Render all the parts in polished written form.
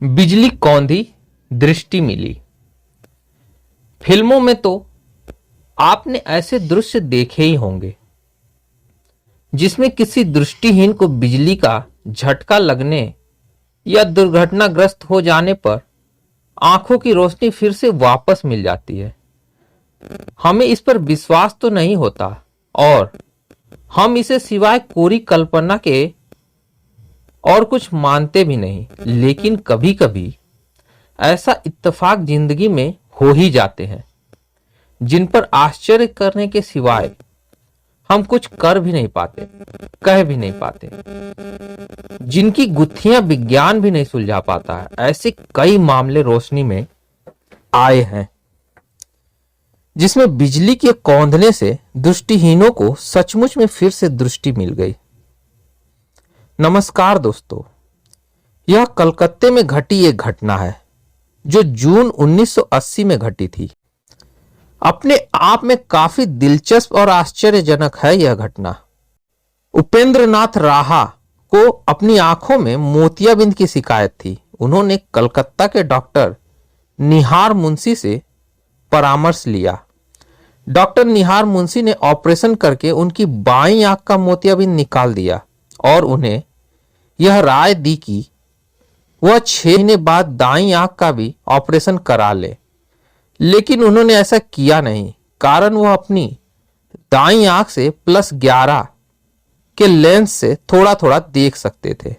बिजली कौंधी, दृष्टि मिली। फिल्मों में तो आपने ऐसे दृश्य देखे ही होंगे जिसमें किसी दृष्टिहीन को बिजली का झटका लगने या दुर्घटनाग्रस्त हो जाने पर आंखों की रोशनी फिर से वापस मिल जाती है। हमें इस पर विश्वास तो नहीं होता और हम इसे सिवाय कोरी कल्पना के और कुछ मानते भी नहीं, लेकिन कभी कभी ऐसा इत्तेफाक जिंदगी में हो ही जाते हैं जिन पर आश्चर्य करने के सिवाय हम कुछ कर भी नहीं पाते, कह भी नहीं पाते, जिनकी गुत्थियां विज्ञान भी नहीं सुलझा पाता है। ऐसे कई मामले रोशनी में आए हैं जिसमें बिजली के कौंधने से दृष्टिहीनों को सचमुच में फिर से दृष्टि मिल गई। नमस्कार दोस्तों, यह कलकत्ते में घटी एक घटना है जो जून 1980 में घटी थी। अपने आप में काफी दिलचस्प और आश्चर्यजनक है यह घटना। उपेंद्रनाथ राहा को अपनी आंखों में मोतियाबिंद की शिकायत थी। उन्होंने कलकत्ता के डॉक्टर निहार मुंशी से परामर्श लिया। डॉक्टर निहार मुंशी ने ऑपरेशन करके उनकी बाईं आंख का मोतियाबिंद निकाल दिया और उन्हें यह राय दी कि वह 6 महीने बाद दाईं आंख का भी ऑपरेशन करा ले, लेकिन उन्होंने ऐसा किया नहीं, कारण वह अपनी दाईं आंख से +11 के लेंस से थोड़ा थोड़ा देख सकते थे।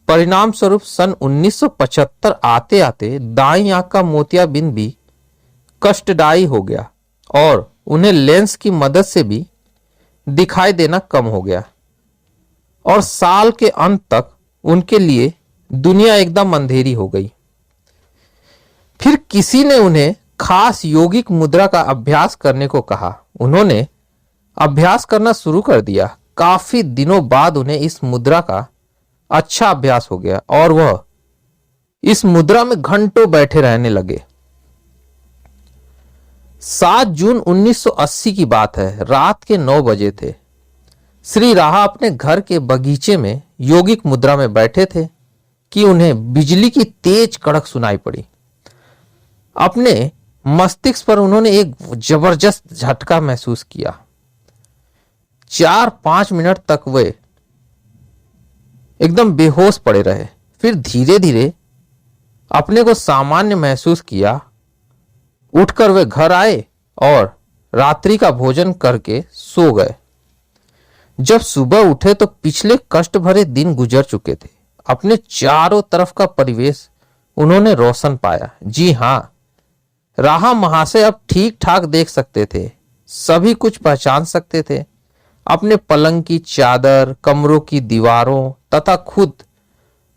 परिणाम स्वरूप सन 1975 आते आते दाईं आंख का मोतियाबिंद भी कष्टदायी हो गया और उन्हें लेंस की मदद से भी दिखाई देना कम हो गया और साल के अंत तक उनके लिए दुनिया एकदम अंधेरी हो गई। फिर किसी ने उन्हें खास योगिक मुद्रा का अभ्यास करने को कहा। उन्होंने अभ्यास करना शुरू कर दिया। काफी दिनों बाद उन्हें इस मुद्रा का अच्छा अभ्यास हो गया और वह इस मुद्रा में घंटों बैठे रहने लगे। 7 जून 1980 की बात है। रात के 9 बजे थे। श्री राहा अपने घर के बगीचे में योगिक मुद्रा में बैठे थे कि उन्हें बिजली की तेज कड़क सुनाई पड़ी। अपने मस्तिष्क पर उन्होंने एक जबरदस्त झटका महसूस किया। 4-5 मिनट तक वे एकदम बेहोश पड़े रहे। फिर धीरे धीरे अपने को सामान्य महसूस किया। उठकर वे घर आए और रात्रि का भोजन करके सो गए। जब सुबह उठे तो पिछले कष्ट भरे दिन गुजर चुके थे। अपने चारों तरफ का परिवेश उन्होंने रोशन पाया। जी हां, राहा महाशय अब ठीक ठाक देख सकते थे, सभी कुछ पहचान सकते थे। अपने पलंग की चादर, कमरों की दीवारों तथा खुद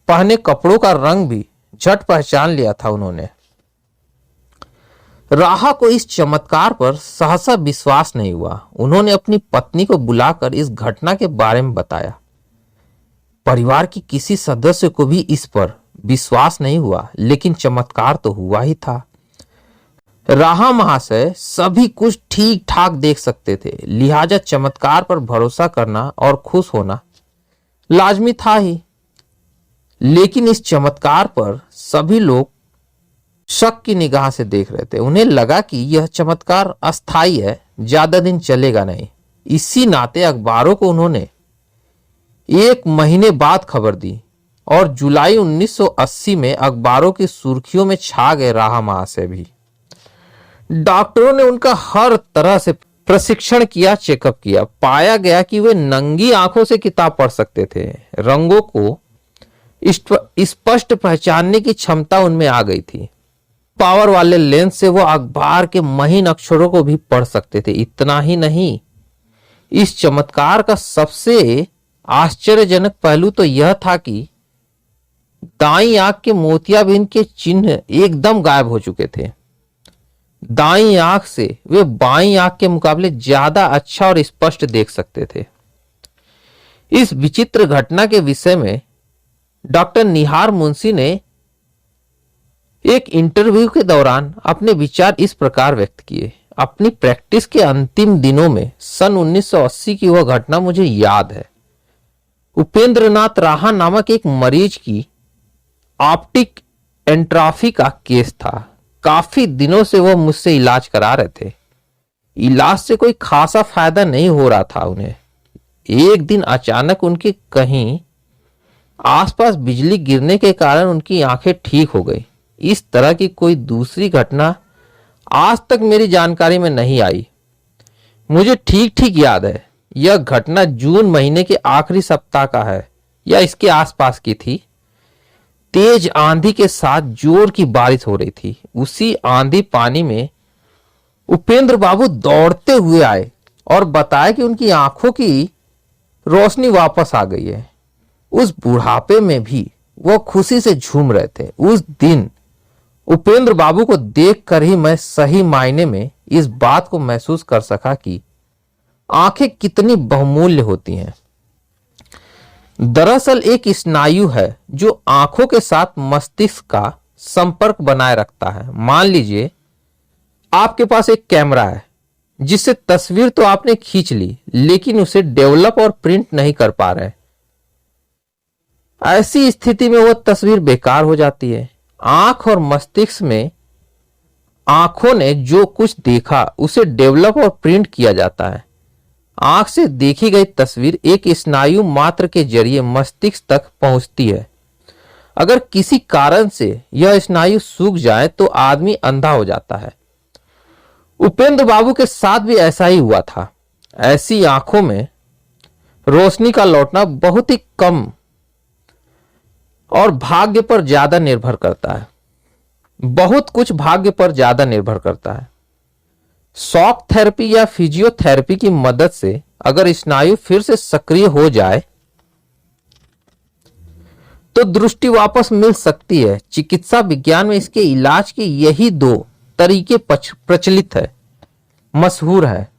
पहने कपड़ों का रंग भी झट पहचान लिया था उन्होंने। राहा को इस चमत्कार पर सहसा विश्वास नहीं हुआ। उन्होंने अपनी पत्नी को बुलाकर इस घटना के बारे में बताया। परिवार की किसी सदस्य को भी इस पर विश्वास नहीं हुआ, लेकिन चमत्कार तो हुआ ही था। राहा महाशय सभी कुछ ठीक ठाक देख सकते थे, लिहाजा चमत्कार पर भरोसा करना और खुश होना लाजमी था ही। लेकिन इस चमत्कार पर सभी लोग शक की निगाह से देख रहे थे। उन्हें लगा कि यह चमत्कार अस्थायी है, ज्यादा दिन चलेगा नहीं। इसी नाते अखबारों को उन्होंने 1 महीने बाद खबर दी और जुलाई 1980 में अखबारों की सुर्खियों में छा गए राहा महाशय भी। डॉक्टरों ने उनका हर तरह से प्रशिक्षण किया, चेकअप किया। पाया गया कि वे नंगी आंखों से किताब पढ़ सकते थे। रंगों को स्पष्ट पहचानने की क्षमता उनमें आ गई थी। पावर वाले लेंस से वो अखबार के महीन अक्षरों को भी पढ़ सकते थे। इतना ही नहीं, इस चमत्कार का सबसे आश्चर्यजनक पहलू तो यह था कि दाईं आंख के मोतियाबिंद के चिन्ह एकदम गायब हो चुके थे। दाईं आंख से वे बाईं आंख के मुकाबले ज्यादा अच्छा और स्पष्ट देख सकते थे। इस विचित्र घटना के विषय में डॉक्टर निहार मुंशी ने एक इंटरव्यू के दौरान अपने विचार इस प्रकार व्यक्त किए। अपनी प्रैक्टिस के अंतिम दिनों में सन 1980 की वह घटना मुझे याद है। उपेंद्रनाथ राहा नामक एक मरीज की ऑप्टिक एंट्रॉफी का केस था। काफी दिनों से वो मुझसे इलाज करा रहे थे। इलाज से कोई खासा फायदा नहीं हो रहा था उन्हें। एक दिन अचानक उनके कहीं आसपास बिजली गिरने के कारण उनकी आंखें ठीक हो गई। इस तरह की कोई दूसरी घटना आज तक मेरी जानकारी में नहीं आई। मुझे ठीक ठीक याद है, यह घटना जून महीने के आखिरी सप्ताह का है या इसके आसपास की थी। तेज आंधी के साथ जोर की बारिश हो रही थी। उसी आंधी पानी में उपेंद्र बाबू दौड़ते हुए आए और बताया कि उनकी आंखों की रोशनी वापस आ गई है। उस बुढ़ापे में भी वो खुशी से झूम रहे थे। उस दिन उपेंद्र बाबू को देखकर ही मैं सही मायने में इस बात को महसूस कर सका कि आंखें कितनी बहुमूल्य होती हैं। दरअसल एक स्नायु है जो आंखों के साथ मस्तिष्क का संपर्क बनाए रखता है। मान लीजिए आपके पास एक कैमरा है जिससे तस्वीर तो आपने खींच ली, लेकिन उसे डेवलप और प्रिंट नहीं कर पा रहे। ऐसी स्थिति में वह तस्वीर बेकार हो जाती है। आंख और मस्तिष्क में आंखों ने जो कुछ देखा उसे डेवलप और प्रिंट किया जाता है। आंख से देखी गई तस्वीर एक स्नायु मात्र के जरिए मस्तिष्क तक पहुंचती है। अगर किसी कारण से यह स्नायु सूख जाए तो आदमी अंधा हो जाता है। उपेंद्र बाबू के साथ भी ऐसा ही हुआ था। ऐसी आंखों में रोशनी का लौटना बहुत ही कम और भाग्य पर ज्यादा निर्भर करता है। बहुत कुछ भाग्य पर ज्यादा निर्भर करता है। शॉक थेरेपी या फिजियोथेरेपी की मदद से अगर स्नायु फिर से सक्रिय हो जाए तो दृष्टि वापस मिल सकती है। चिकित्सा विज्ञान में इसके इलाज के यही दो तरीके प्रचलित है, मशहूर है।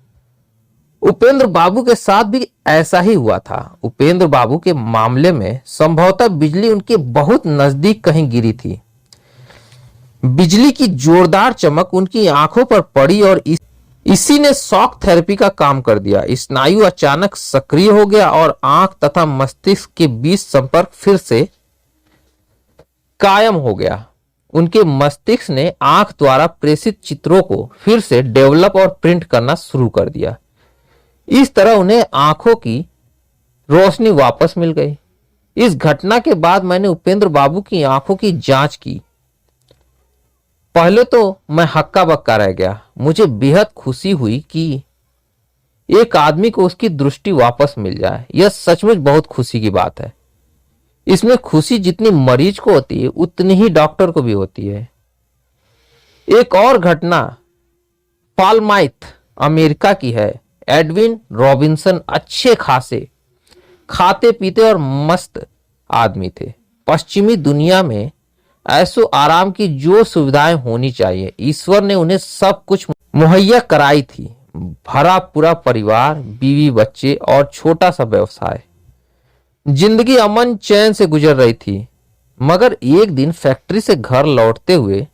उपेंद्र बाबू के साथ भी ऐसा ही हुआ था। उपेंद्र बाबू के मामले में संभवतः बिजली उनके बहुत नजदीक कहीं गिरी थी। बिजली की जोरदार चमक उनकी आंखों पर पड़ी और इसी ने शॉक थेरेपी का काम कर दिया। स्नायु अचानक सक्रिय हो गया और आंख तथा मस्तिष्क के बीच संपर्क फिर से कायम हो गया। उनके मस्तिष्क ने आंख द्वारा प्रेषित चित्रों को फिर से डेवलप और प्रिंट करना शुरू कर दिया। इस तरह उन्हें आंखों की रोशनी वापस मिल गई। इस घटना के बाद मैंने उपेंद्र बाबू की आंखों की जांच की। पहले तो मैं हक्का बक्का रह गया। मुझे बेहद खुशी हुई कि एक आदमी को उसकी दृष्टि वापस मिल जाए। यह सचमुच बहुत खुशी की बात है। इसमें खुशी जितनी मरीज को होती है उतनी ही डॉक्टर को भी होती है। एक और घटना फालमाइथ अमेरिका की है। एडविन रॉबिन्सन अच्छे खासे खाते पीते और मस्त आदमी थे। पश्चिमी दुनिया में ऐसो आराम की जो सुविधाएं होनी चाहिए ईश्वर ने उन्हें सब कुछ मुहैया कराई थी। भरा पूरा परिवार, बीवी, बच्चे और छोटा सा व्यवसाय। जिंदगी अमन चैन से गुजर रही थी। मगर एक दिन फैक्ट्री से घर लौटते हुए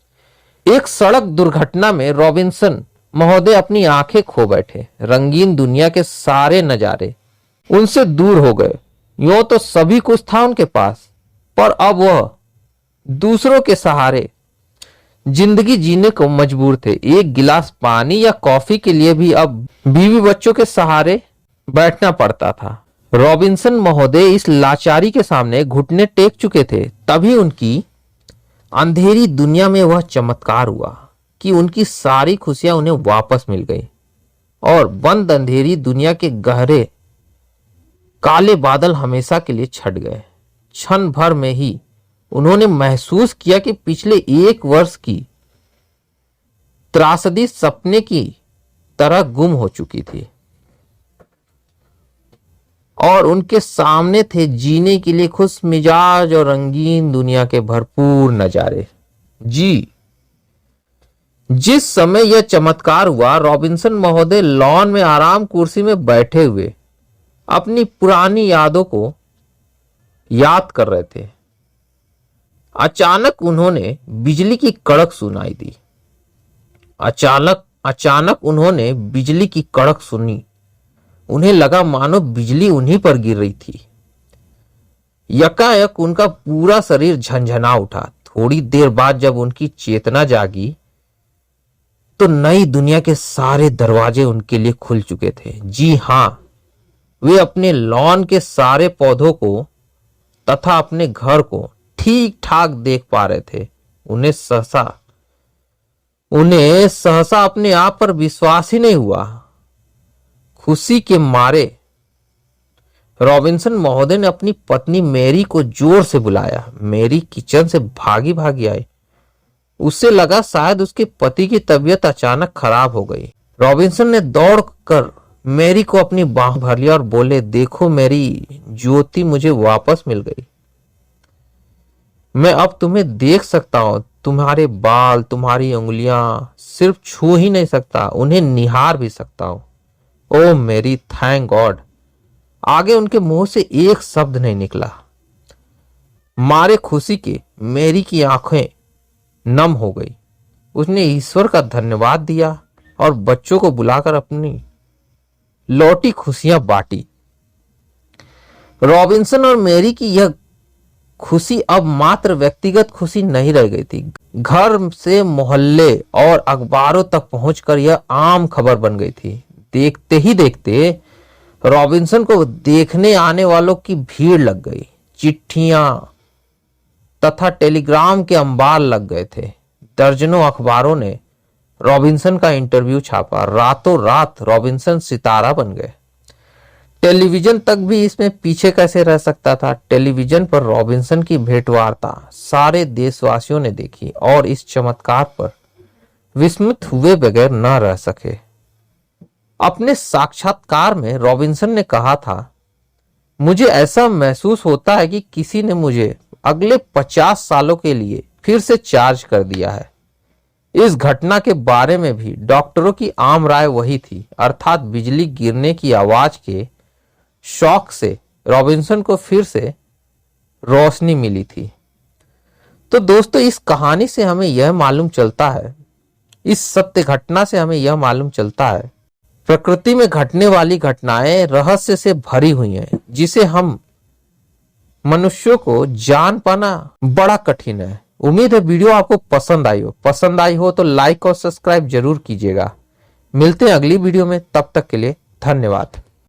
एक सड़क दुर्घटना में रॉबिन्सन महोदय अपनी आंखें खो बैठे। रंगीन दुनिया के सारे नजारे उनसे दूर हो गए। यूं तो सभी कुछ था उनके पास, पर अब वह दूसरों के सहारे जिंदगी जीने को मजबूर थे। एक गिलास पानी या कॉफी के लिए भी अब बीवी बच्चों के सहारे बैठना पड़ता था। रॉबिन्सन महोदय इस लाचारी के सामने घुटने टेक चुके थे। तभी उनकी अंधेरी दुनिया में वह चमत्कार हुआ कि उनकी सारी खुशियां उन्हें वापस मिल गई और बंद अंधेरी दुनिया के गहरे काले बादल हमेशा के लिए छट गए। क्षण भर में ही उन्होंने महसूस किया कि पिछले 1 वर्ष की त्रासदी सपने की तरह गुम हो चुकी थी और उनके सामने थे जीने के लिए खुश मिजाज और रंगीन दुनिया के भरपूर नजारे। जी, जिस समय यह चमत्कार हुआ, रॉबिन्सन महोदय लॉन में आराम कुर्सी में बैठे हुए अपनी पुरानी यादों को याद कर रहे थे। अचानक उन्होंने बिजली की कड़क सुनाई दी। अचानक उन्होंने बिजली की कड़क सुनी। उन्हें लगा मानो बिजली उन्हीं पर गिर रही थी। यकायक उनका पूरा शरीर झंझना उठा। थोड़ी देर बाद जब उनकी चेतना जागी तो नई दुनिया के सारे दरवाजे उनके लिए खुल चुके थे। जी हां, वे अपने लॉन के सारे पौधों को तथा अपने घर को ठीक ठाक देख पा रहे थे। उन्हें सहसा अपने आप पर विश्वास ही नहीं हुआ। खुशी के मारे रॉबिन्सन महोदय ने अपनी पत्नी मैरी को जोर से बुलाया। मैरी किचन से भागी भागी आई। उससे लगा शायद उसके पति की तबीयत अचानक खराब हो गई। रॉबिन्सन ने दौड़कर मैरी को अपनी बाह भर लिया और बोले, देखो मैरी, ज्योति मुझे वापस मिल गई। मैं अब तुम्हें देख सकता हूं। तुम्हारे बाल, तुम्हारी उंगलियां सिर्फ छू ही नहीं सकता, उन्हें निहार भी सकता हूं। ओ मैरी, थैंक गॉड। आगे उनके मुंह से एक शब्द नहीं निकला। मारे खुशी के मैरी की आंखें नम हो गई। उसने ईश्वर का धन्यवाद दिया और बच्चों को बुलाकर अपनी लौटी खुशियां बांटी। रॉबिन्सन और मैरी की यह खुशी अब मात्र व्यक्तिगत खुशी नहीं रह गई थी। घर से मोहल्ले और अखबारों तक पहुंचकर यह आम खबर बन गई थी। देखते ही देखते रॉबिन्सन को देखने आने वालों की भीड़ लग गई। चिट्ठियां तथा टेलीग्राम के अंबार लग गए थे। दर्जनों अखबारों ने रॉबिन्सन का इंटरव्यू छापा। रातों रात रॉबिन्सन सितारा बन गए। टेलीविजन तक भी इसमें पीछे कैसे रह सकता था। टेलीविजन पर रॉबिन्सन की भेंटवार्ता सारे देशवासियों ने देखी और इस चमत्कार पर विस्मित हुए बगैर न रह सके। अपने साक्षात्कार में रॉबिन्सन ने कहा था, मुझे ऐसा महसूस होता है कि किसी ने मुझे अगले 50 सालों के लिए फिर से चार्ज कर दिया है। इस घटना के बारे में भी डॉक्टरों की आम राय वही थी, अर्थात बिजली गिरने की आवाज के शॉक से रॉबिन्सन को फिर से रोशनी मिली थी। तो दोस्तों, इस कहानी से हमें यह मालूम चलता है, इस सत्य घटना से हमें यह मालूम चलता है, प्रकृति में घटने वाली घटनाएं रहस्य से भरी हुई हैं, जिसे हम मनुष्यों को जान पाना बड़ा कठिन है। उम्मीद है वीडियो आपको पसंद आई हो तो लाइक और सब्सक्राइब जरूर कीजिएगा। मिलते हैं अगली वीडियो में, तब तक के लिए धन्यवाद।